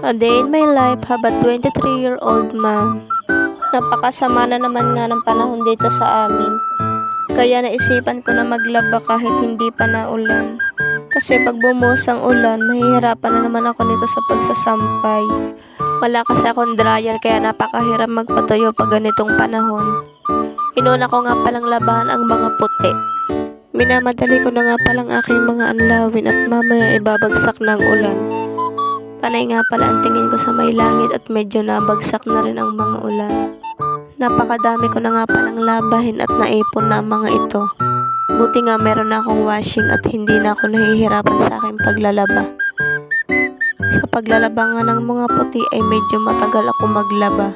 A day in my life, have a 23-year-old mom. Napakasama na naman nga ng panahon dito sa amin. Kaya naisipan ko na maglaba kahit hindi pa naulan. Kasi pag bumuhos ang ulan, mahihirapan na naman ako nito sa pagsasampay. Wala kasi akong dryer kaya napakahirap magpatuyo pag ganitong panahon. Inuna ko nga palang labahan ang mga puti. Minamadali ko na nga palang aking mga anlawin at mamaya ibabagsak ng ulan. Panay nga pala ang tingin ko sa may langit at medyo nabagsak na rin ang mga ulan. Napakadami ko na nga palang labahin at naipon na ang mga ito. Buti nga meron na akong washing at hindi na ako nahihirapan sa aking paglalaba. Sa paglalaba nga ng mga puti ay medyo matagal ako maglaba.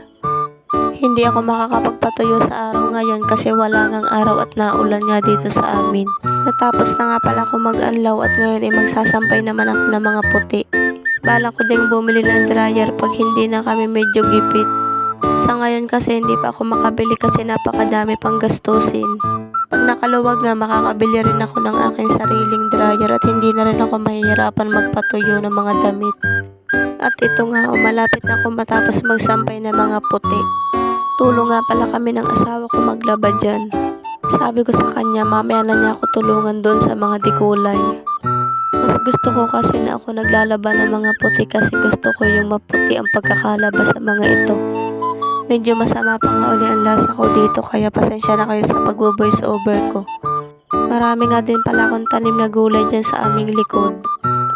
Hindi ako makakapagpatuyo sa araw ngayon kasi wala ngang araw at naulan nga dito sa amin. Natapos na nga pala ako mag-anlaw at ngayon ay magsasampay naman ako ng mga puti. Balak ko ding bumili ng dryer pag hindi na kami medyo gipit. Sa ngayon kasi hindi pa ako makabili kasi napakadami pang gastusin. Pag nakaluwag nga makakabili rin ako ng aking sariling dryer at hindi na rin ako mahihirapan magpatuyo ng mga damit. At ito nga malapit na ako matapos magsampay ng mga puti. Tulong nga pala kami ng asawa ko maglaba dyan. Sabi ko sa kanya mamaya na niya ako tulungan doon sa mga dikulay. Mas gusto ko kasi na ako naglalaba ng mga puti kasi gusto ko yung maputi ang pagkakalaba sa mga ito. Medyo masama pa nga uli ang lasa ko dito kaya pasensya na kayo sa pag-voice over ko. Marami nga din pala akong tanim na gulay dyan sa aming likod.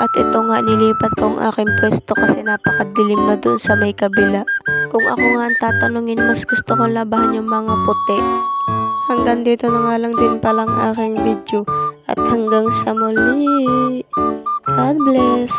At ito nga nilipat ko ang aking pwesto kasi napakadilim na dun sa may kabila. Kung ako nga ang tatanungin, mas gusto kong labahan yung mga puti. Hanggang dito na nga lang din palang aking video. At hanggang sa muli. God bless.